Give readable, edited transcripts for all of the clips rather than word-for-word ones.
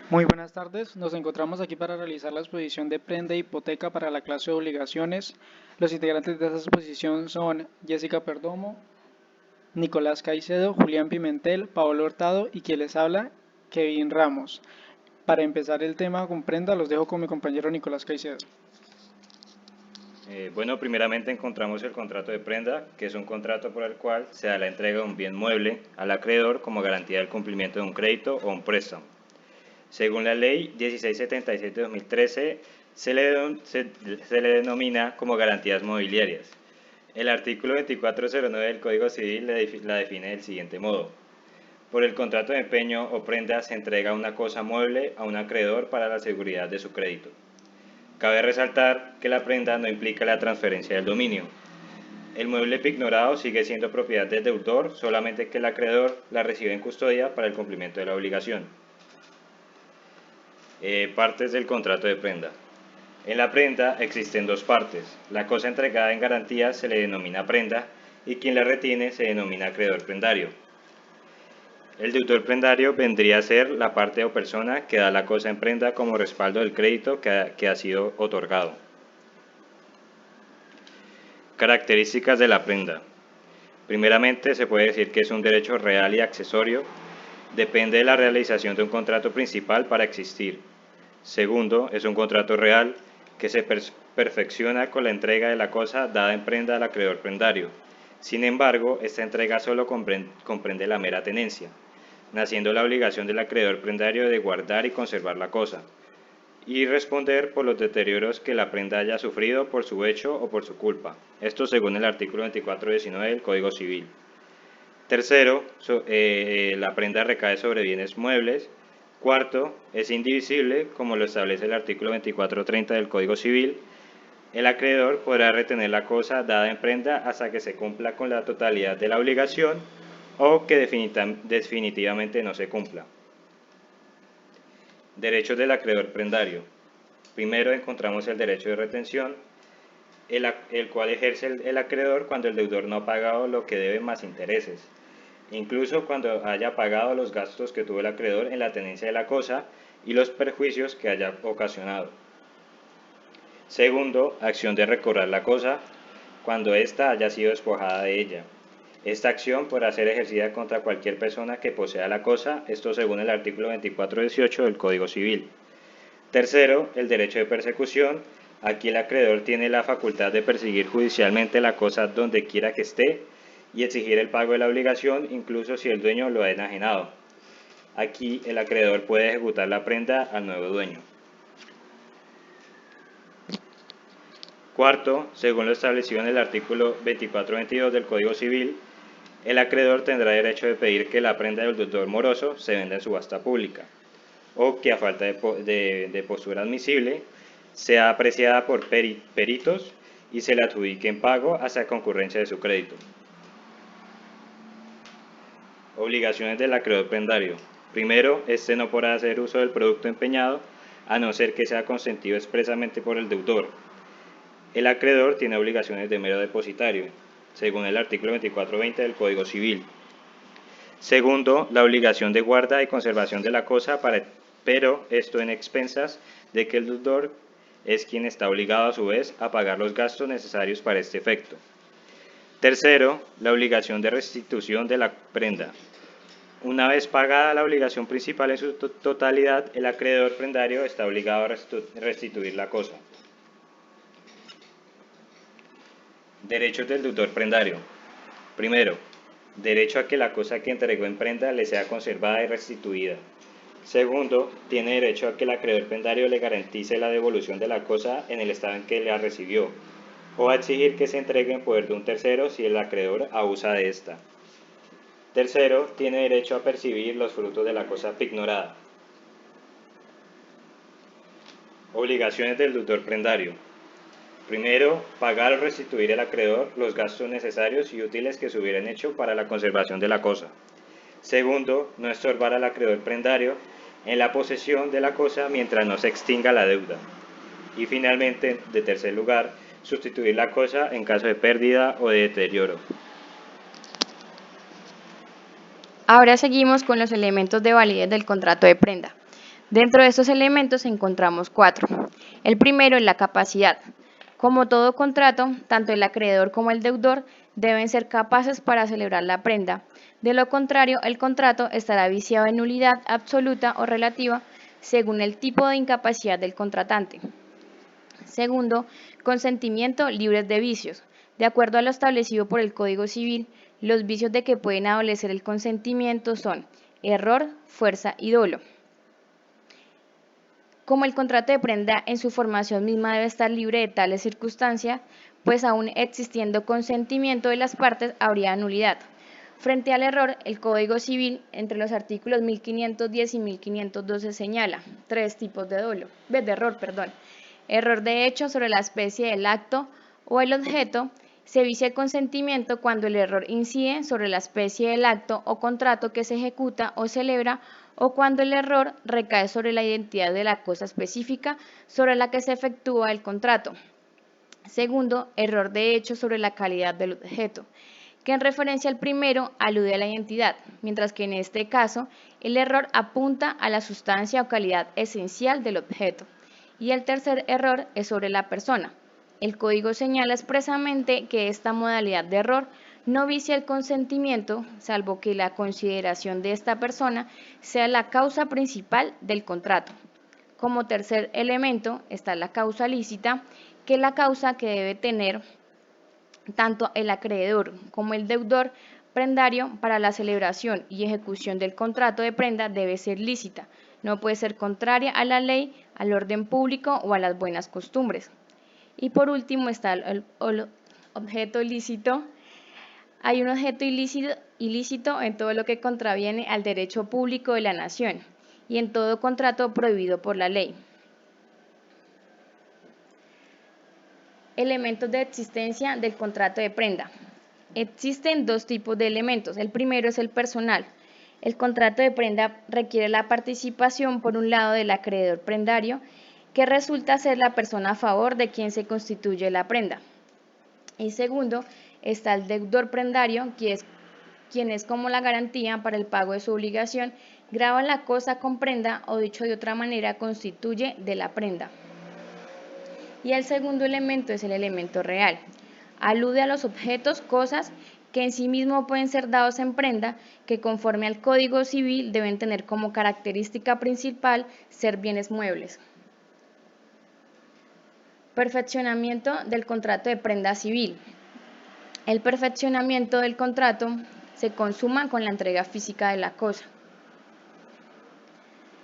Muy buenas tardes, nos encontramos aquí para realizar la exposición de prenda e hipoteca para la clase de obligaciones. Los integrantes de esta exposición son Jessica Perdomo, Nicolás Caicedo, Julián Pimentel, Paolo Hurtado y quien les habla, Kevin Ramos. Para empezar el tema con prenda, los dejo con mi compañero Nicolás Caicedo. Bueno, primeramente encontramos el contrato de prenda, que es un contrato por el cual se da la entrega de un bien mueble al acreedor como garantía del cumplimiento de un crédito o un préstamo. Según la ley 1677-2013, se le denomina como garantías mobiliarias. El artículo 2409 del Código Civil la define del siguiente modo. Por el contrato de empeño o prenda se entrega una cosa mueble a un acreedor para la seguridad de su crédito. Cabe resaltar que la prenda no implica la transferencia del dominio. El mueble pignorado sigue siendo propiedad del deudor, solamente que el acreedor la recibe en custodia para el cumplimiento de la obligación. Partes del contrato de prenda. En la prenda existen dos partes. La cosa entregada en garantía se le denomina prenda y quien la retiene se denomina acreedor prendario. El deudor prendario vendría a ser la parte o persona que da la cosa en prenda como respaldo del crédito que ha sido otorgado. Características de la prenda. Primeramente, se puede decir que es un derecho real y accesorio. Depende de la realización de un contrato principal para existir. Segundo, es un contrato real que se perfecciona con la entrega de la cosa dada en prenda al acreedor prendario. Sin embargo, esta entrega solo comprende la mera tenencia, naciendo la obligación del acreedor prendario de guardar y conservar la cosa, y responder por los deterioros que la prenda haya sufrido por su hecho o por su culpa. Esto según el artículo 2419 del Código Civil. Tercero, la prenda recae sobre bienes muebles. Cuarto, es indivisible, como lo establece el artículo 2430 del Código Civil. El acreedor podrá retener la cosa dada en prenda hasta que se cumpla con la totalidad de la obligación o que definitivamente no se cumpla. Derechos del acreedor prendario. Primero encontramos el derecho de retención, el cual ejerce el acreedor cuando el deudor no ha pagado lo que debe más intereses, incluso cuando haya pagado los gastos que tuvo el acreedor en la tenencia de la cosa y los perjuicios que haya ocasionado. Segundo, acción de recobrar la cosa, cuando ésta haya sido despojada de ella. Esta acción podrá ser ejercida contra cualquier persona que posea la cosa, esto según el artículo 2418 del Código Civil. Tercero, el derecho de persecución. Aquí el acreedor tiene la facultad de perseguir judicialmente la cosa donde quiera que esté y exigir el pago de la obligación, incluso si el dueño lo ha enajenado. Aquí el acreedor puede ejecutar la prenda al nuevo dueño. Cuarto, según lo establecido en el artículo 2422 del Código Civil, el acreedor tendrá derecho de pedir que la prenda del deudor moroso se venda en subasta pública, o que a falta de postura admisible, sea apreciada por peritos y se le adjudique en pago hasta concurrencia de su crédito. Obligaciones del acreedor prendario. Primero, este no podrá hacer uso del producto empeñado a no ser que sea consentido expresamente por el deudor. El acreedor tiene obligaciones de mero depositario, según el artículo 2420 del Código Civil. Segundo, la obligación de guarda y conservación de la cosa, pero esto en expensas de que el deudor es quien está obligado a su vez a pagar los gastos necesarios para este efecto. Tercero, la obligación de restitución de la prenda. Una vez pagada la obligación principal en su totalidad, el acreedor prendario está obligado a restituir la cosa. Derechos del deudor prendario. Primero, derecho a que la cosa que entregó en prenda le sea conservada y restituida. Segundo, tiene derecho a que el acreedor prendario le garantice la devolución de la cosa en el estado en que la recibió, o a exigir que se entregue en poder de un tercero si el acreedor abusa de esta. Tercero, tiene derecho a percibir los frutos de la cosa pignorada. Obligaciones del deudor prendario. Primero, pagar o restituir al acreedor los gastos necesarios y útiles que se hubieran hecho para la conservación de la cosa. Segundo, no estorbar al acreedor prendario en la posesión de la cosa mientras no se extinga la deuda. Y finalmente, de tercer lugar, sustituir la cosa en caso de pérdida o de deterioro. Ahora seguimos con los elementos de validez del contrato de prenda. Dentro de estos elementos encontramos 4. El primero es la capacidad. Como todo contrato, tanto el acreedor como el deudor deben ser capaces para celebrar la prenda. De lo contrario, el contrato estará viciado de nulidad absoluta o relativa según el tipo de incapacidad del contratante. Segundo, consentimiento libre de vicios. De acuerdo a lo establecido por el Código Civil, los vicios de que pueden adolecer el consentimiento son error, fuerza y dolo. Como el contrato de prenda en su formación misma debe estar libre de tales circunstancias, pues aún existiendo consentimiento de las partes habría nulidad. Frente al error, el Código Civil, entre los artículos 1510 y 1512, señala 3 tipos de error. Error de hecho sobre la especie del acto o el objeto. Se vicia el consentimiento cuando el error incide sobre la especie del acto o contrato que se ejecuta o celebra, o cuando el error recae sobre la identidad de la cosa específica sobre la que se efectúa el contrato. Segundo, error de hecho sobre la calidad del objeto, que en referencia al primero alude a la identidad, mientras que en este caso el error apunta a la sustancia o calidad esencial del objeto. Y el tercer error es sobre la persona. El código señala expresamente que esta modalidad de error no vicia el consentimiento, salvo que la consideración de esta persona sea la causa principal del contrato. Como tercer elemento está la causa lícita, que es la causa que debe tener tanto el acreedor como el deudor prendario para la celebración y ejecución del contrato de prenda debe ser lícita, no puede ser contraria a la ley, al orden público o a las buenas costumbres. Y por último está el objeto ilícito. Hay un objeto ilícito en todo lo que contraviene al derecho público de la nación y en todo contrato prohibido por la ley. Elementos de existencia del contrato de prenda. Existen 2 tipos de elementos. El primero es el personal. El contrato de prenda requiere la participación, por un lado, del acreedor prendario, que resulta ser la persona a favor de quien se constituye la prenda. Y segundo, está el deudor prendario, quien es como la garantía para el pago de su obligación, grava la cosa con prenda o, dicho de otra manera, constituye de la prenda. Y el segundo elemento es el elemento real. Alude a los objetos, cosas que en sí mismo pueden ser dados en prenda, que conforme al Código Civil deben tener como característica principal ser bienes muebles. Perfeccionamiento del contrato de prenda civil. El perfeccionamiento del contrato se consuma con la entrega física de la cosa.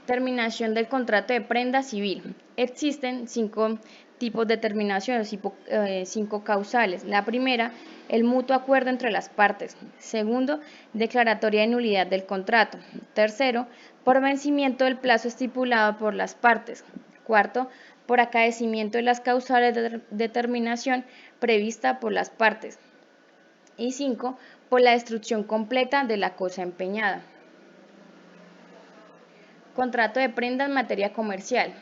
Terminación del contrato de prenda civil. Existen 5 tipos de terminación, 5 causales. La primera, el mutuo acuerdo entre las partes. Segundo, declaratoria de nulidad del contrato. Tercero, por vencimiento del plazo estipulado por las partes. Cuarto, por acaecimiento de las causales de terminación prevista por las partes. Y 5, por la destrucción completa de la cosa empeñada. Contrato de prenda en materia comercial.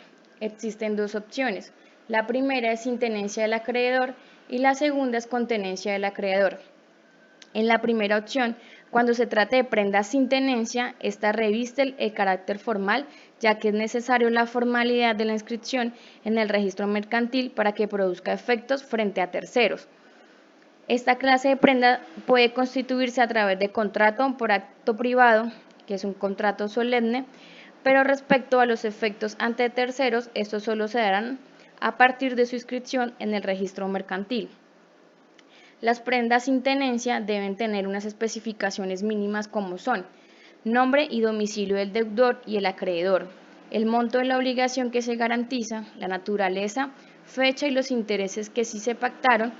Existen 2 opciones. La primera es sin tenencia del acreedor y la segunda es con tenencia del acreedor. En la primera opción, cuando se trate de prenda sin tenencia, esta reviste el carácter formal, ya que es necesario la formalidad de la inscripción en el registro mercantil para que produzca efectos frente a terceros. Esta clase de prenda puede constituirse a través de contrato por acto privado, que es un contrato solemne, pero respecto a los efectos ante terceros, estos solo se darán a partir de su inscripción en el registro mercantil. Las prendas sin tenencia deben tener unas especificaciones mínimas como son nombre y domicilio del deudor y el acreedor, el monto de la obligación que se garantiza, la naturaleza, fecha y los intereses que sí se pactaron,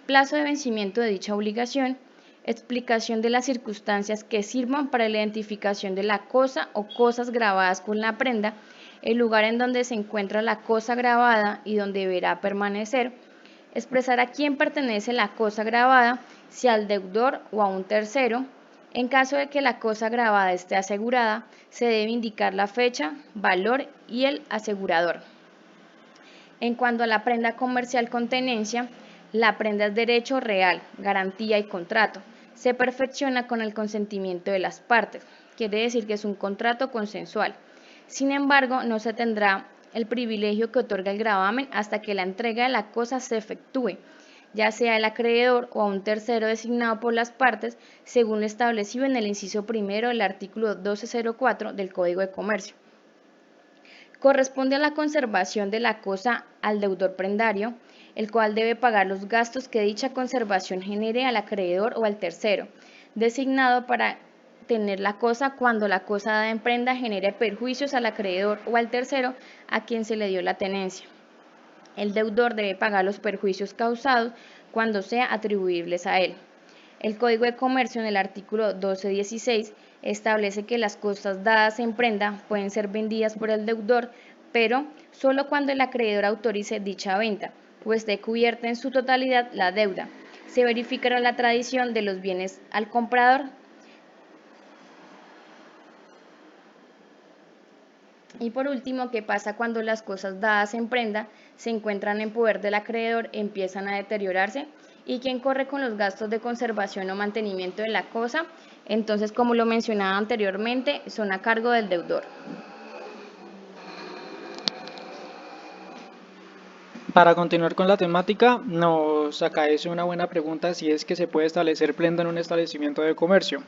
plazo de vencimiento de dicha obligación, explicación de las circunstancias que sirvan para la identificación de la cosa o cosas grabadas con la prenda, el lugar en donde se encuentra la cosa grabada y donde deberá permanecer, expresar a quién pertenece la cosa grabada, si al deudor o a un tercero. En caso de que la cosa grabada esté asegurada, se debe indicar la fecha, valor y el asegurador. En cuanto a la prenda comercial con tenencia, la prenda es derecho real, garantía y contrato. Se perfecciona con el consentimiento de las partes, quiere decir que es un contrato consensual. Sin embargo, no se tendrá el privilegio que otorga el gravamen hasta que la entrega de la cosa se efectúe, ya sea al acreedor o a un tercero designado por las partes, según lo establecido en el inciso primero del artículo 1204 del Código de Comercio. Corresponde a la conservación de la cosa al deudor prendario, el cual debe pagar los gastos que dicha conservación genere al acreedor o al tercero, designado para tener la cosa cuando la cosa dada en prenda genere perjuicios al acreedor o al tercero a quien se le dio la tenencia. El deudor debe pagar los perjuicios causados cuando sea atribuibles a él. El Código de Comercio en el artículo 1216 establece que las cosas dadas en prenda pueden ser vendidas por el deudor, pero solo cuando el acreedor autorice dicha venta o esté cubierta en su totalidad la deuda. Se verificará la tradición de los bienes al comprador. Y por último, ¿qué pasa cuando las cosas dadas en prenda se encuentran en poder del acreedor, empiezan a deteriorarse? ¿Y quién corre con los gastos de conservación o mantenimiento de la cosa? Entonces, como lo mencionaba anteriormente, son a cargo del deudor. Para continuar con la temática, nos acaece una buena pregunta si es que se puede establecer prenda en un establecimiento de comercio.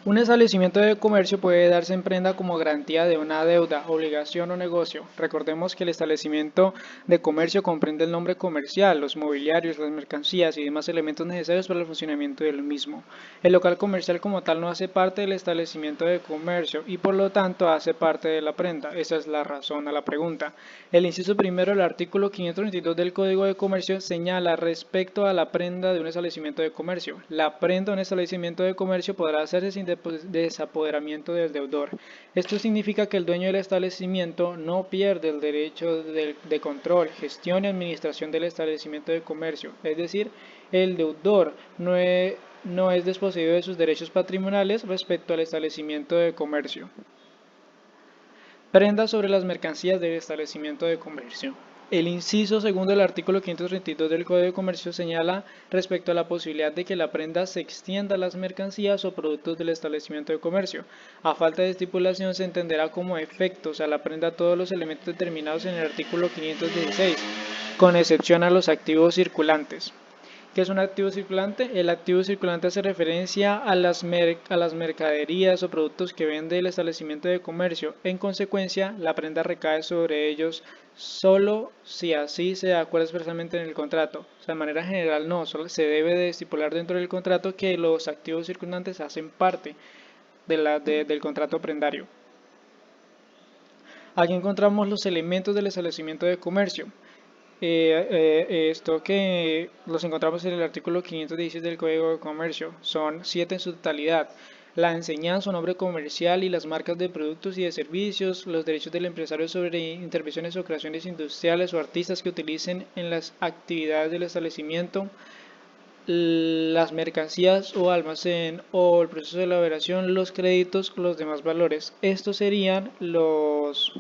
Un establecimiento de comercio puede darse en prenda como garantía de una deuda, obligación o negocio. Recordemos que el establecimiento de comercio comprende el nombre comercial, los mobiliarios, las mercancías y demás elementos necesarios para el funcionamiento del mismo. El local comercial como tal no hace parte del establecimiento de comercio y por lo tanto hace parte de la prenda. Esa es la razón a la pregunta. El inciso primero del artículo 522 del Código de Comercio señala respecto a la prenda de un establecimiento de comercio. La prenda de un establecimiento de comercio podrá hacerse sin desapoderamiento del deudor. Esto significa que el dueño del establecimiento no pierde el derecho de control, gestión y administración del establecimiento de comercio, es decir, el deudor no es desposeído de sus derechos patrimoniales respecto al establecimiento de comercio. Prenda sobre las mercancías del establecimiento de comercio. El inciso segundo del artículo 532 del Código de Comercio señala respecto a la posibilidad de que la prenda se extienda a las mercancías o productos del establecimiento de comercio. A falta de estipulación se entenderá como efectos a la prenda todos los elementos determinados en el artículo 516, con excepción a los activos circulantes. ¿Qué es un activo circulante? El activo circulante hace referencia a las mercaderías o productos que vende el establecimiento de comercio. En consecuencia, la prenda recae sobre ellos solo si así se acuerda expresamente en el contrato. O sea, de manera general no, solo se debe de estipular dentro del contrato que los activos circundantes hacen parte del contrato prendario. Aquí encontramos los elementos del establecimiento de comercio. Esto que los encontramos en el artículo 516 del Código de Comercio, son 7 en su totalidad: la enseñanza o nombre comercial y las marcas de productos y de servicios, los derechos del empresario sobre intervenciones o creaciones industriales o artistas que utilicen en las actividades del establecimiento, las mercancías o almacén o el proceso de elaboración, los créditos o los demás valores. Estos serían los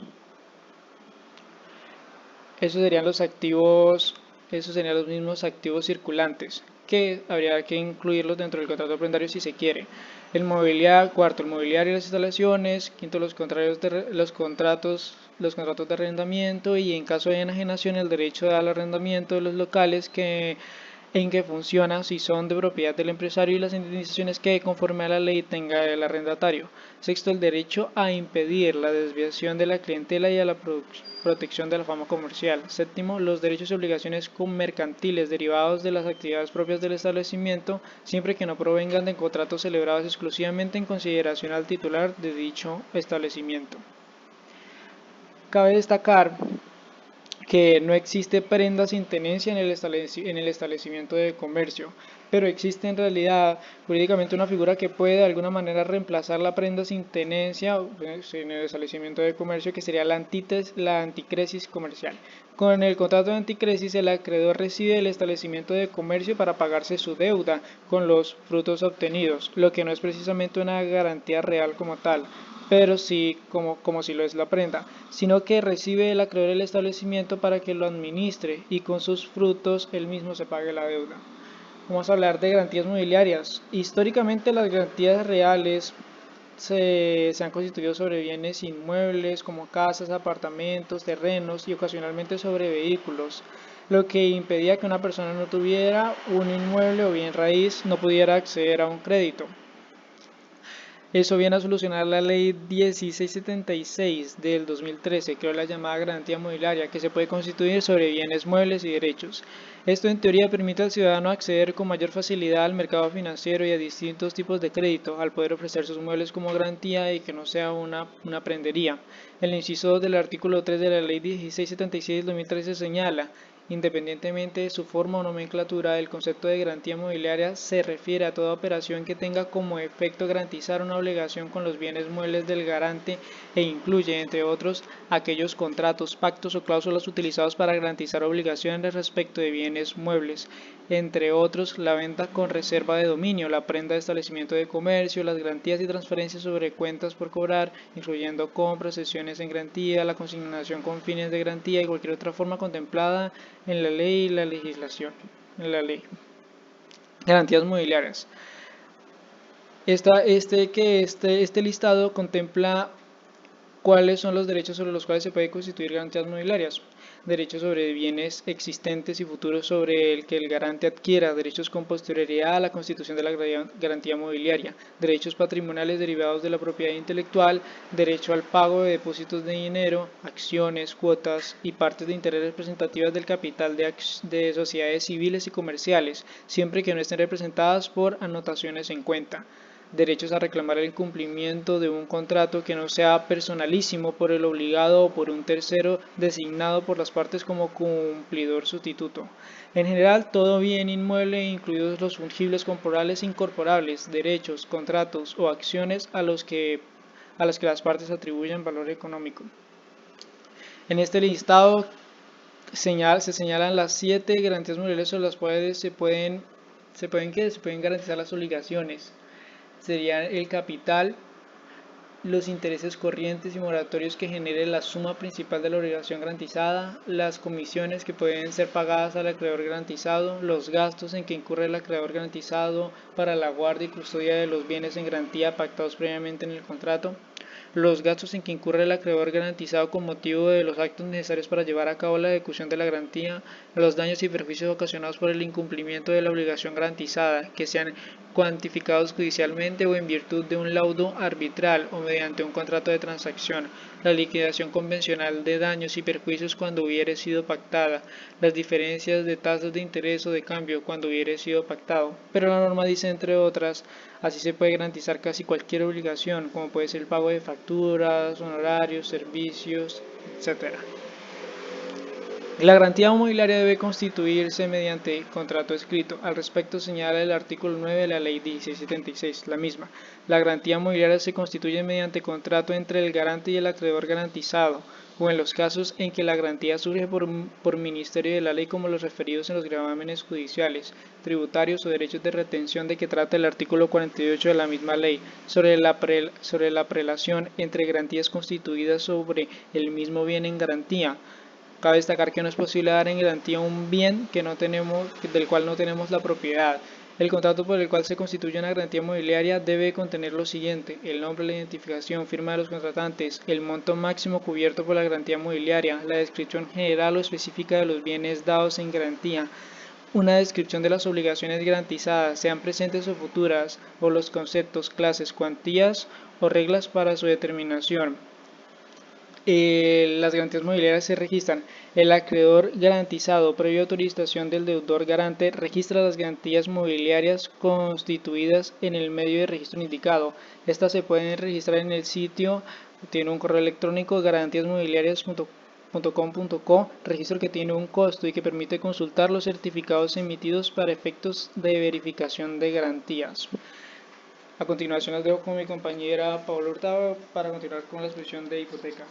activos, esos serían los mismos activos circulantes, que habría que incluirlos dentro del contrato prendario si se quiere. El mobiliario, cuarto, el mobiliario y las instalaciones. Quinto, los contratos de arrendamiento, y en caso de enajenación el derecho al arrendamiento de los locales en que funcionan, si son de propiedad del empresario, y las indemnizaciones que conforme a la ley tenga el arrendatario. Sexto, el derecho a impedir la desviación de la clientela y a la protección de la fama comercial. Séptimo, los derechos y obligaciones mercantiles derivados de las actividades propias del establecimiento, siempre que no provengan de contratos celebrados exclusivamente en consideración al titular de dicho establecimiento. Cabe destacar que no existe prenda sin tenencia en el establecimiento de comercio, pero existe en realidad jurídicamente una figura que puede de alguna manera reemplazar la prenda sin tenencia en el establecimiento de comercio, que sería la anticresis comercial. Con el contrato de anticresis, el acreedor recibe del establecimiento de comercio para pagarse su deuda con los frutos obtenidos, lo que no es precisamente una garantía real como tal, pero sí como si lo es la prenda, sino que recibe el acreedor el establecimiento para que lo administre y con sus frutos él mismo se pague la deuda. Vamos a hablar de garantías mobiliarias. Históricamente las garantías reales se han constituido sobre bienes inmuebles como casas, apartamentos, terrenos y ocasionalmente sobre vehículos, lo que impedía que una persona no tuviera un inmueble o bien raíz no pudiera acceder a un crédito. Eso viene a solucionar la ley 1676 del 2013, creó la llamada garantía mobiliaria, que se puede constituir sobre bienes muebles y derechos. Esto en teoría permite al ciudadano acceder con mayor facilidad al mercado financiero y a distintos tipos de crédito, al poder ofrecer sus muebles como garantía y que no sea una prendería. El inciso 2 del artículo 3 de la ley 1676 del 2013 señala: independientemente de su forma o nomenclatura, el concepto de garantía mobiliaria se refiere a toda operación que tenga como efecto garantizar una obligación con los bienes muebles del garante e incluye, entre otros, aquellos contratos, pactos o cláusulas utilizados para garantizar obligaciones respecto de bienes muebles, entre otros, la venta con reserva de dominio, la prenda de establecimiento de comercio, las garantías y transferencias sobre cuentas por cobrar, incluyendo compras, cesiones en garantía, la consignación con fines de garantía y cualquier otra forma contemplada en la ley y la legislación. Garantías mobiliarias. Este listado contempla cuáles son los derechos sobre los cuales se puede constituir garantías mobiliarias: derechos sobre bienes existentes y futuros sobre el que el garante adquiera, derechos con posterioridad a la constitución de la garantía mobiliaria, derechos patrimoniales derivados de la propiedad intelectual, derecho al pago de depósitos de dinero, acciones, cuotas y partes de interés representativas del capital de sociedades civiles y comerciales, siempre que no estén representadas por anotaciones en cuenta. Derechos a reclamar el cumplimiento de un contrato que no sea personalísimo por el obligado o por un tercero designado por las partes como cumplidor sustituto. En general, todo bien inmueble, incluidos los fungibles corporales e incorporables, derechos, contratos o acciones a las que las partes atribuyen valor económico. En este listado se señalan las 7 garantías mobiliarias sobre las cuales se pueden garantizar las obligaciones. Serían el capital, los intereses corrientes y moratorios que genere la suma principal de la obligación garantizada, las comisiones que pueden ser pagadas al acreedor garantizado, los gastos en que incurre el acreedor garantizado para la guardia y custodia de los bienes en garantía pactados previamente en el contrato, los gastos en que incurre el acreedor garantizado con motivo de los actos necesarios para llevar a cabo la ejecución de la garantía, los daños y perjuicios ocasionados por el incumplimiento de la obligación garantizada, que sean cuantificados judicialmente o en virtud de un laudo arbitral o mediante un contrato de transacción, la liquidación convencional de daños y perjuicios cuando hubiere sido pactada, las diferencias de tasas de interés o de cambio cuando hubiere sido pactado. Pero la norma dice, entre otras, así se puede garantizar casi cualquier obligación, como puede ser el pago de facturas, honorarios, servicios, etc. La garantía mobiliaria debe constituirse mediante contrato escrito. Al respecto señala el artículo 9 de la ley 1676, la misma. La garantía mobiliaria se constituye mediante contrato entre el garante y el acreedor garantizado, o en los casos en que la garantía surge por ministerio de la ley, como los referidos en los gravámenes judiciales, tributarios o derechos de retención de que trata el artículo 48 de la misma ley, sobre la prelación entre garantías constituidas sobre el mismo bien en garantía. Cabe destacar que no es posible dar en garantía un bien del cual no tenemos la propiedad. El contrato por el cual se constituye una garantía mobiliaria debe contener lo siguiente: el nombre, la identificación, firma de los contratantes, el monto máximo cubierto por la garantía mobiliaria, la descripción general o específica de los bienes dados en garantía, una descripción de las obligaciones garantizadas, sean presentes o futuras, o los conceptos, clases, cuantías o reglas para su determinación. Las garantías mobiliarias se registran. El acreedor garantizado, previa autorización del deudor garante, registra las garantías mobiliarias constituidas en el medio de registro indicado. Estas se pueden registrar en el sitio, tiene un correo electrónico, garantiasmobiliarias.com.co, registro que tiene un costo y que permite consultar los certificados emitidos para efectos de verificación de garantías. A continuación les dejo con mi compañera Paola Hurtado para continuar con la exposición de hipoteca.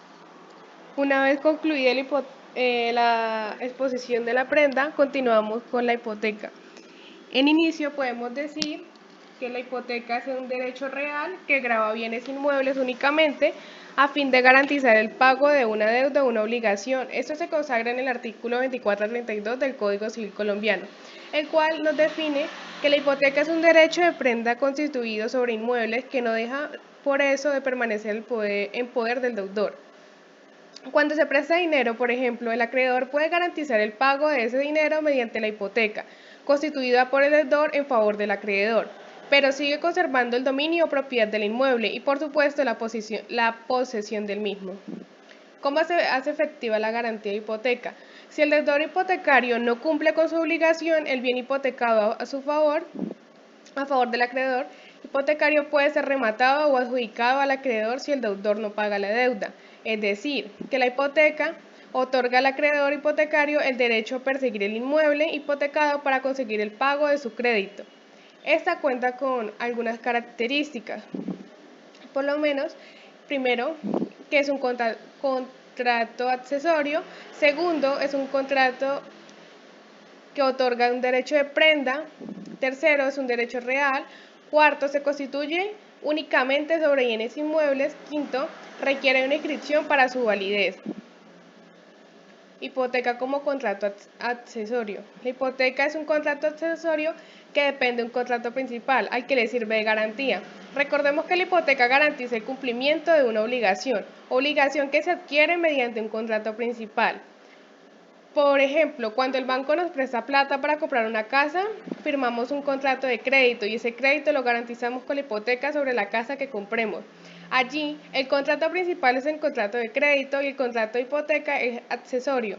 Una vez concluida la exposición de la prenda, continuamos con la hipoteca. En inicio podemos decir que la hipoteca es un derecho real que grava bienes inmuebles únicamente a fin de garantizar el pago de una deuda o una obligación. Esto se consagra en el artículo 24 al 32 del Código Civil colombiano, el cual nos define Que la hipoteca es un derecho de prenda constituido sobre inmuebles que no deja por eso de permanecer en poder del deudor. Cuando se presta dinero, por ejemplo, el acreedor puede garantizar el pago de ese dinero mediante la hipoteca, constituida por el deudor en favor del acreedor, pero sigue conservando el dominio o propiedad del inmueble y, por supuesto, la posesión del mismo. ¿Cómo se hace efectiva la garantía de hipoteca? Si el deudor hipotecario no cumple con su obligación, el bien hipotecado a favor del acreedor hipotecario puede ser rematado o adjudicado al acreedor si el deudor no paga la deuda. Es decir, que la hipoteca otorga al acreedor hipotecario el derecho a perseguir el inmueble hipotecado para conseguir el pago de su crédito. Esta cuenta con algunas características, por lo menos, primero, que es un contrato accesorio. Segundo, es un contrato que otorga un derecho de prenda. Tercero, es un derecho real. Cuarto, se constituye únicamente sobre bienes inmuebles. Quinto, requiere una inscripción para su validez. Hipoteca como contrato accesorio. La hipoteca es un contrato accesorio que depende de un contrato principal, al que le sirve de garantía. Recordemos que la hipoteca garantiza el cumplimiento de una obligación que se adquiere mediante un contrato principal. Por ejemplo, cuando el banco nos presta plata para comprar una casa, firmamos un contrato de crédito y ese crédito lo garantizamos con la hipoteca sobre la casa que compremos. Allí, el contrato principal es el contrato de crédito y el contrato de hipoteca es accesorio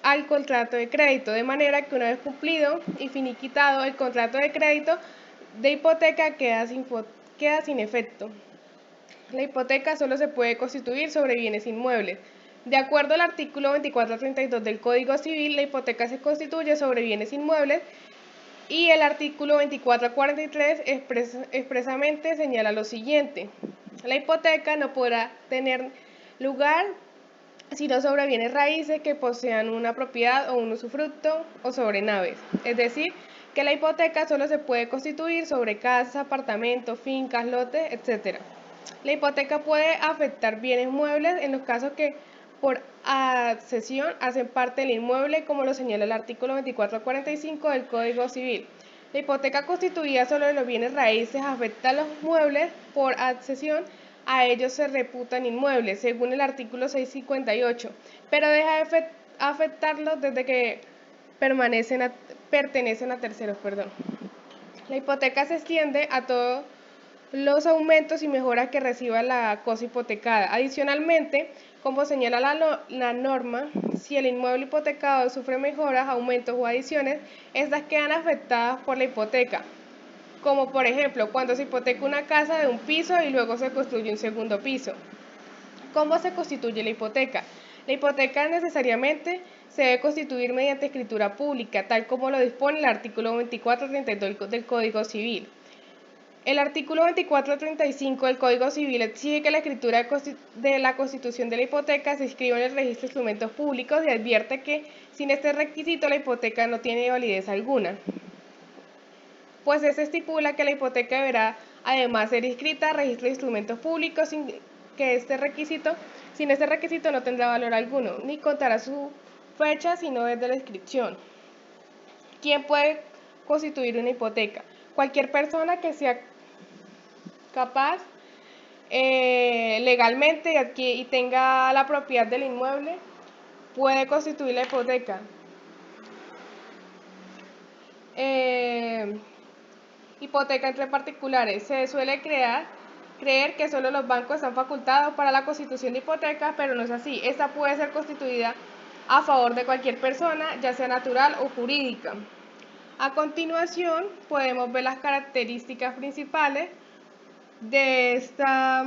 al contrato de crédito, de manera que una vez cumplido y finiquitado el contrato de crédito, de hipoteca queda sin efecto. La hipoteca solo se puede constituir sobre bienes inmuebles. De acuerdo al artículo 2432 del Código Civil, la hipoteca se constituye sobre bienes inmuebles y el artículo 2443 expresamente señala lo siguiente: la hipoteca no podrá tener lugar sino sobre bienes raíces que posean una propiedad o un usufructo o sobre naves. Es decir, que la hipoteca solo se puede constituir sobre casas, apartamentos, fincas, lotes, etc. La hipoteca puede afectar bienes muebles en los casos que por accesión hacen parte del inmueble, como lo señala el artículo 2445 del Código Civil. La hipoteca constituida sobre los bienes raíces afecta a los muebles por accesión, a ellos se reputan inmuebles, según el artículo 658, pero deja de afectarlos desde que pertenecen a terceros. La hipoteca se extiende a todos los aumentos y mejoras que reciba la cosa hipotecada. Adicionalmente, como señala la norma, si el inmueble hipotecado sufre mejoras, aumentos o adiciones, estas quedan afectadas por la hipoteca, como por ejemplo cuando se hipoteca una casa de un piso y luego se construye un segundo piso. ¿Cómo se constituye la hipoteca? La hipoteca necesariamente se debe constituir mediante escritura pública, tal como lo dispone el artículo 2432 del Código Civil. El artículo 2435 del Código Civil exige que la escritura de la constitución de la hipoteca se inscriba en el registro de instrumentos públicos y advierte que sin este requisito la hipoteca no tiene validez alguna. Pues se estipula que la hipoteca deberá además ser inscrita al registro de instrumentos públicos sin este requisito no tendrá valor alguno, ni contará su fecha sino desde la inscripción. ¿Quién puede constituir una hipoteca? Cualquier persona que sea capaz legalmente y tenga la propiedad del inmueble puede constituir la hipoteca. Hipoteca entre particulares. Se suele creer que solo los bancos están facultados para la constitución de hipotecas, pero no es así. Esta puede ser constituida a favor de cualquier persona, ya sea natural o jurídica. A continuación, podemos ver las características principales de esta.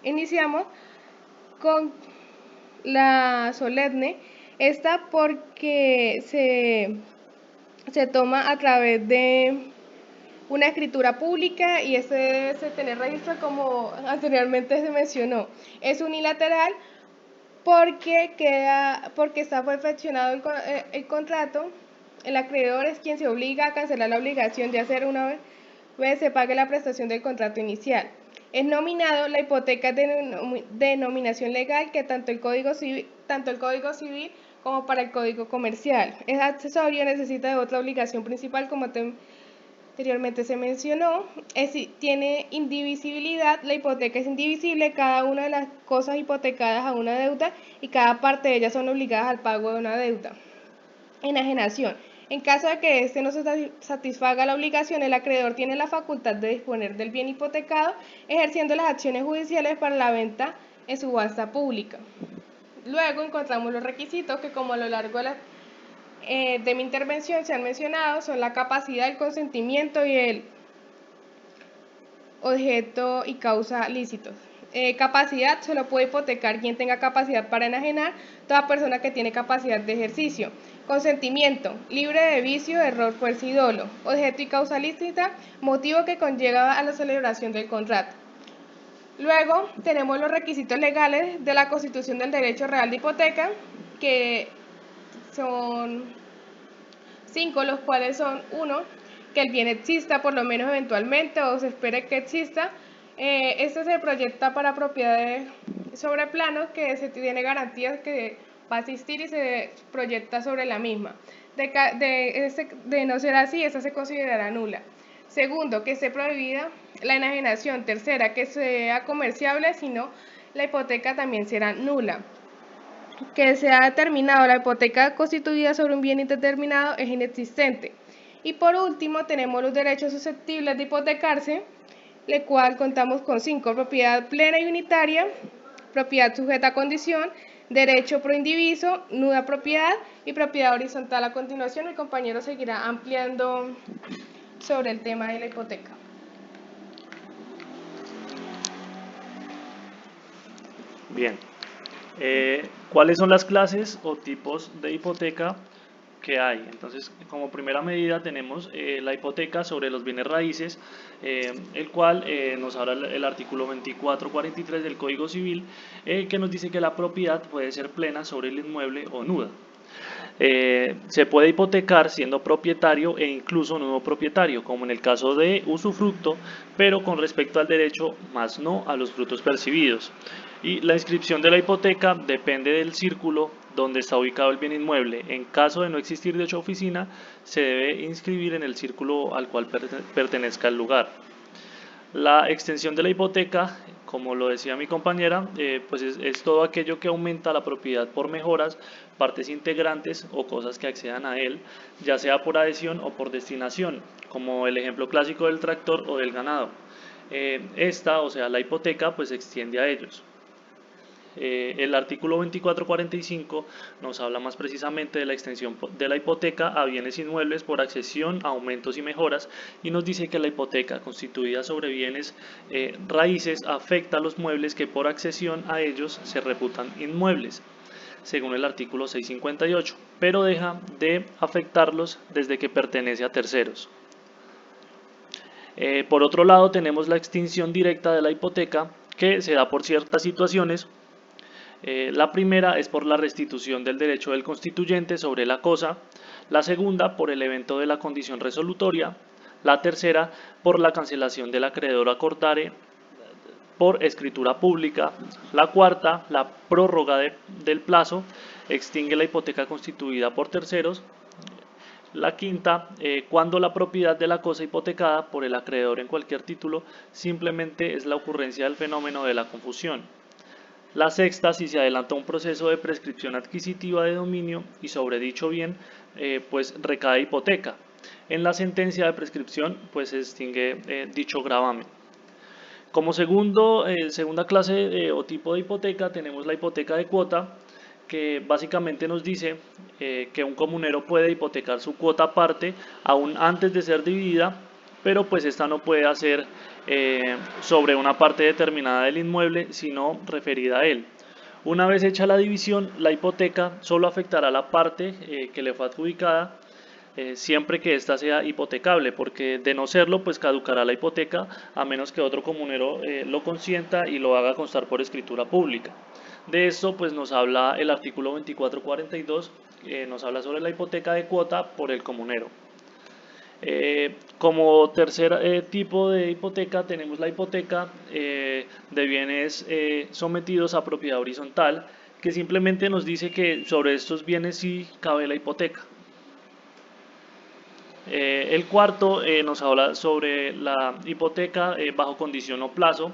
Iniciamos con la solemne. Esta porque se toma a través de una escritura pública y este debe tener registro como anteriormente se mencionó. Es unilateral porque está perfeccionado el contrato. El acreedor es quien se obliga a cancelar la obligación de hacer una vez se pague la prestación del contrato inicial. Es nominado. La hipoteca es de denominación legal que tanto el Código Civil como para el Código Comercial. Es accesorio, necesita de otra obligación principal, como anteriormente se mencionó. Tiene indivisibilidad, la hipoteca es indivisible, cada una de las cosas hipotecadas a una deuda y cada parte de ellas son obligadas al pago de una deuda. Enajenación. En caso de que éste no se satisfaga la obligación, el acreedor tiene la facultad de disponer del bien hipotecado, ejerciendo las acciones judiciales para la venta en subasta pública. Luego encontramos los requisitos que, como a lo largo de mi intervención se han mencionado, son la capacidad, el consentimiento y el objeto y causa lícitos. Capacidad: solo puede hipotecar quien tenga capacidad para enajenar, toda persona que tiene capacidad de ejercicio. Consentimiento: libre de vicio, error, fuerza y dolo. Objeto y causa lícita: motivo que conlleva a la celebración del contrato. Luego tenemos los requisitos legales de la Constitución del Derecho Real de Hipoteca, que son 5, los cuales son: 1, que el bien exista, por lo menos eventualmente, o se espere que exista. Este se proyecta para propiedades sobre planos que se tiene garantías que va a existir y se proyecta sobre la misma. De no ser así, esta se considerará nula. Segundo, que esté prohibida la enajenación. Tercera, que sea comerciable, si no, la hipoteca también será nula. Que sea determinado, la hipoteca constituida sobre un bien indeterminado es inexistente. Y por último tenemos los derechos susceptibles de hipotecarse, el cual contamos con 5: propiedad plena y unitaria, propiedad sujeta a condición, derecho pro indiviso, nuda propiedad y propiedad horizontal. A continuación mi compañero seguirá ampliando sobre el tema de la hipoteca. Bien, ¿cuáles son las clases o tipos de hipoteca que hay? Entonces, como primera medida tenemos la hipoteca sobre los bienes raíces, el cual nos habla el artículo 2443 del Código Civil, que nos dice que la propiedad puede ser plena sobre el inmueble o nuda. Se puede hipotecar siendo propietario e incluso nuevo propietario, como en el caso de usufructo, pero con respecto al derecho, más no a los frutos percibidos. Y la inscripción de la hipoteca depende del círculo donde está ubicado el bien inmueble. En caso de no existir dicha oficina, se debe inscribir en el círculo al cual pertenezca el lugar. La extensión de la hipoteca, como lo decía mi compañera, pues es todo aquello que aumenta la propiedad por mejoras, partes integrantes o cosas que accedan a él, ya sea por adhesión o por destinación, como el ejemplo clásico del tractor o del ganado. O sea, la hipoteca, pues se extiende a ellos. El artículo 2445 nos habla más precisamente de la extensión de la hipoteca a bienes inmuebles por accesión, aumentos y mejoras, y nos dice que la hipoteca constituida sobre bienes raíces afecta a los muebles que por accesión a ellos se reputan inmuebles, según el artículo 658, pero deja de afectarlos desde que pertenece a terceros. Por otro lado, tenemos la extinción directa de la hipoteca, que se da por ciertas situaciones. La primera es por la restitución del derecho del constituyente sobre la cosa, la segunda por el evento de la condición resolutoria, la tercera por la cancelación del acreedor acordare por escritura pública, la cuarta, la prórroga del plazo, extingue la hipoteca constituida por terceros, la quinta, cuando la propiedad de la cosa hipotecada por el acreedor en cualquier título simplemente es la ocurrencia del fenómeno de la confusión. La sexta, si se adelanta un proceso de prescripción adquisitiva de dominio y sobre dicho bien, pues recae hipoteca. En la sentencia de prescripción, pues se extingue dicho gravamen. Como segunda clase o tipo de hipoteca, tenemos la hipoteca de cuota, que básicamente nos dice que un comunero puede hipotecar su cuota aparte aún antes de ser dividida, pero pues esta no puede hacer sobre una parte determinada del inmueble, sino referida a él. Una vez hecha la división, la hipoteca solo afectará la parte que le fue adjudicada, siempre que ésta sea hipotecable, porque de no serlo, pues caducará la hipoteca a menos que otro comunero lo consienta y lo haga constar por escritura pública. De esto pues nos habla el artículo 2442, nos habla sobre la hipoteca de cuota por el comunero. Como tercer tipo de hipoteca tenemos la hipoteca de bienes sometidos a propiedad horizontal, que simplemente nos dice que sobre estos bienes sí cabe la hipoteca. El cuarto nos habla sobre la hipoteca bajo condición o plazo,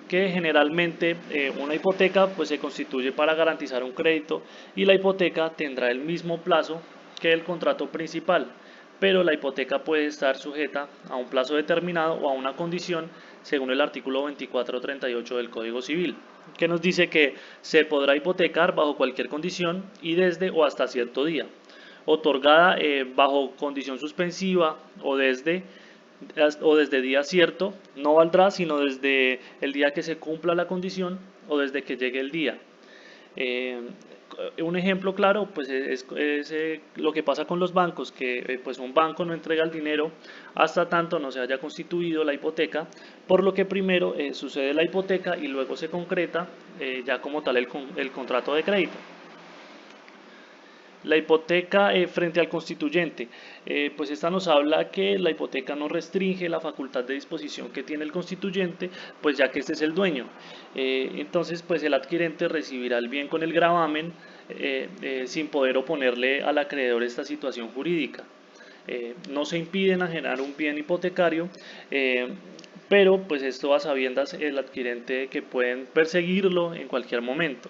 que generalmente una hipoteca pues se constituye para garantizar un crédito y la hipoteca tendrá el mismo plazo que el contrato principal, pero la hipoteca puede estar sujeta a un plazo determinado o a una condición según el artículo 2438 del Código Civil, que nos dice que se podrá hipotecar bajo cualquier condición y desde o hasta cierto día, otorgada bajo condición suspensiva o desde día cierto, no valdrá sino desde el día que se cumpla la condición o desde que llegue el día. Un ejemplo claro pues es lo que pasa con los bancos, que pues un banco no entrega el dinero hasta tanto no se haya constituido la hipoteca, por lo que primero sucede la hipoteca y luego se concreta ya como tal el contrato de crédito. La hipoteca frente al constituyente, pues esta nos habla que la hipoteca no restringe la facultad de disposición que tiene el constituyente, pues ya que este es el dueño. Entonces, pues el adquirente recibirá el bien con el gravamen sin poder oponerle al acreedor esta situación jurídica. No se impide enajenar un bien hipotecario, pero pues esto a sabiendas el adquirente que pueden perseguirlo en cualquier momento.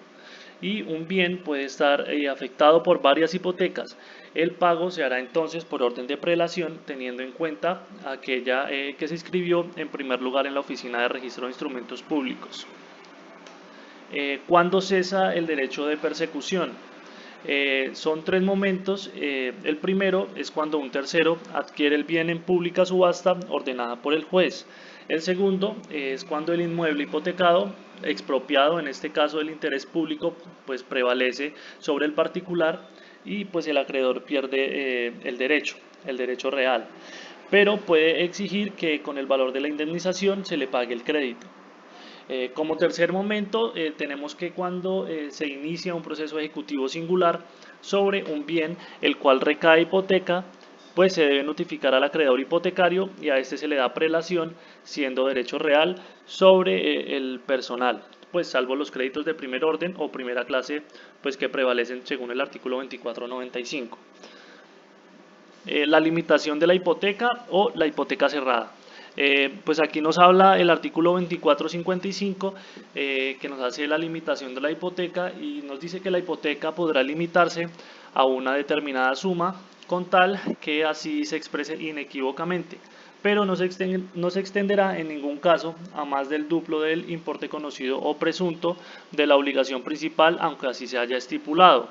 Y un bien puede estar afectado por varias hipotecas. El pago se hará entonces por orden de prelación, teniendo en cuenta aquella que se inscribió en primer lugar en la Oficina de Registro de Instrumentos Públicos. ¿Cuándo cesa el derecho de persecución? Son tres momentos. El primero es cuando un tercero adquiere el bien en pública subasta ordenada por el juez. El segundo es cuando el inmueble hipotecado, expropiado, en este caso el interés público, pues prevalece sobre el particular y pues el acreedor pierde el derecho real, pero puede exigir que con el valor de la indemnización se le pague el crédito. Como tercer momento, tenemos que cuando se inicia un proceso ejecutivo singular sobre un bien el cual recae hipoteca, pues se debe notificar al acreedor hipotecario y a este se le da prelación, siendo derecho real sobre el personal, pues salvo los créditos de primer orden o primera clase, pues que prevalecen según el artículo 2495. La limitación de la hipoteca o la hipoteca cerrada. Pues aquí nos habla el artículo 2455 que nos hace la limitación de la hipoteca y nos dice que la hipoteca podrá limitarse a una determinada suma con tal que así se exprese inequívocamente, pero no se extenderá en ningún caso a más del duplo del importe conocido o presunto de la obligación principal, aunque así se haya estipulado.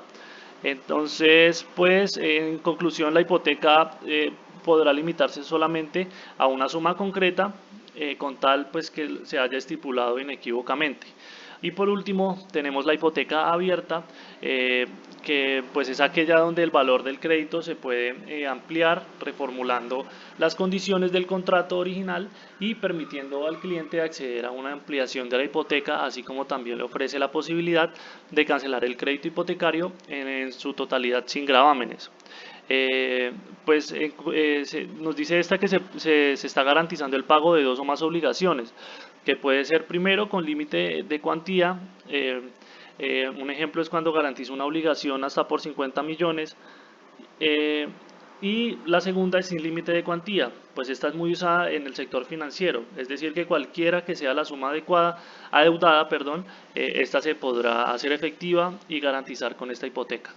Entonces, pues en conclusión, la hipoteca podrá limitarse solamente a una suma concreta con tal pues que se haya estipulado inequívocamente. Y por último tenemos la hipoteca abierta, que pues es aquella donde el valor del crédito se puede ampliar reformulando las condiciones del contrato original y permitiendo al cliente acceder a una ampliación de la hipoteca, así como también le ofrece la posibilidad de cancelar el crédito hipotecario en su totalidad sin gravámenes. Nos dice esta que se está garantizando el pago de dos o más obligaciones, que puede ser primero con límite de cuantía. Un ejemplo es cuando garantiza una obligación hasta por 50 millones. Y la segunda es sin límite de cuantía, pues esta es muy usada en el sector financiero, es decir que cualquiera que sea la suma adeudada, esta se podrá hacer efectiva y garantizar con esta hipoteca.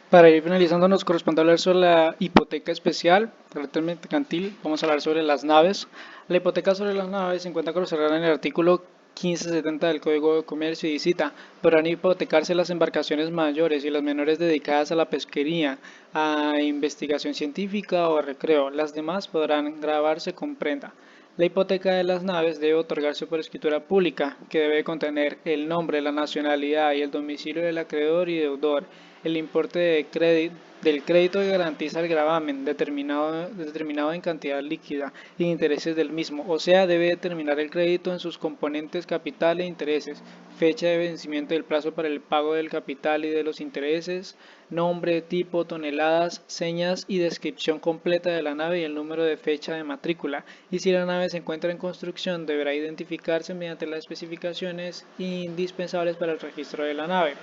Para ir finalizando, nos corresponde hablar sobre la hipoteca especial, carácter mercantil. Vamos a hablar sobre las naves. La hipoteca sobre las naves se encuentra consagrada en el artículo 1570 del Código de Comercio y cita: podrán hipotecarse las embarcaciones mayores y las menores dedicadas a la pesquería, a investigación científica o a recreo. Las demás podrán gravarse con prenda. La hipoteca de las naves debe otorgarse por escritura pública, que debe contener el nombre, la nacionalidad y el domicilio del acreedor y deudor, el importe del crédito que garantiza el gravamen determinado en cantidad líquida y intereses del mismo, o sea, debe determinar el crédito en sus componentes capital e intereses, fecha de vencimiento del plazo para el pago del capital y de los intereses, nombre, tipo, toneladas, señas y descripción completa de la nave y el número de fecha de matrícula, y si la nave se encuentra en construcción deberá identificarse mediante las especificaciones indispensables para el registro de la nave.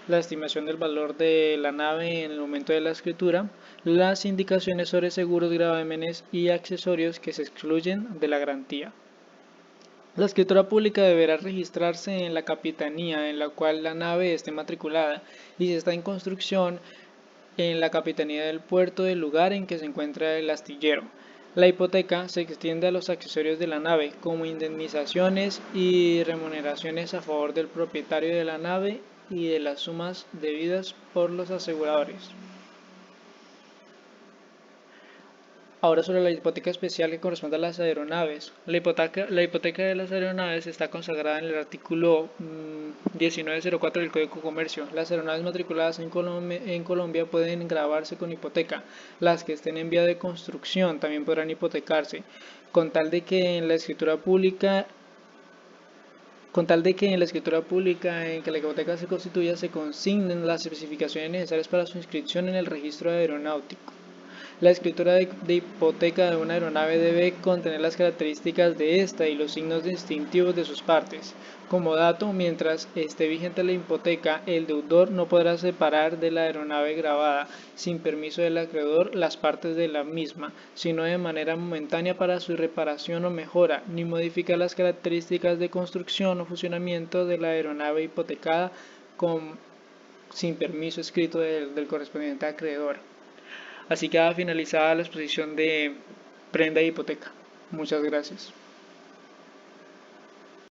La estimación del valor de la nave en el momento de la escritura, las indicaciones sobre seguros, gravámenes y accesorios que se excluyen de la garantía. La escritura pública deberá registrarse en la capitanía en la cual la nave esté matriculada y si está en construcción en la capitanía del puerto del lugar en que se encuentra el astillero. La hipoteca se extiende a los accesorios de la nave, como indemnizaciones y remuneraciones a favor del propietario de la nave y de las sumas debidas por los aseguradores. Ahora sobre la hipoteca especial que corresponde a las aeronaves. La hipoteca de las aeronaves está consagrada en el artículo 1904 del Código de Comercio. Las aeronaves matriculadas en Colombia pueden gravarse con hipoteca. Las que estén en vía de construcción también podrán hipotecarse, con tal de que en la escritura pública en que la hipoteca se constituya se consignen las especificaciones necesarias para su inscripción en el registro aeronáutico. La escritura de hipoteca de una aeronave debe contener las características de esta y los signos distintivos de sus partes. Como dato, mientras esté vigente la hipoteca, el deudor no podrá separar de la aeronave gravada, sin permiso del acreedor, las partes de la misma, sino de manera momentánea para su reparación o mejora, ni modificar las características de construcción o funcionamiento de la aeronave hipotecada sin permiso escrito del correspondiente acreedor. Así queda finalizada la exposición de prenda e hipoteca. Muchas gracias.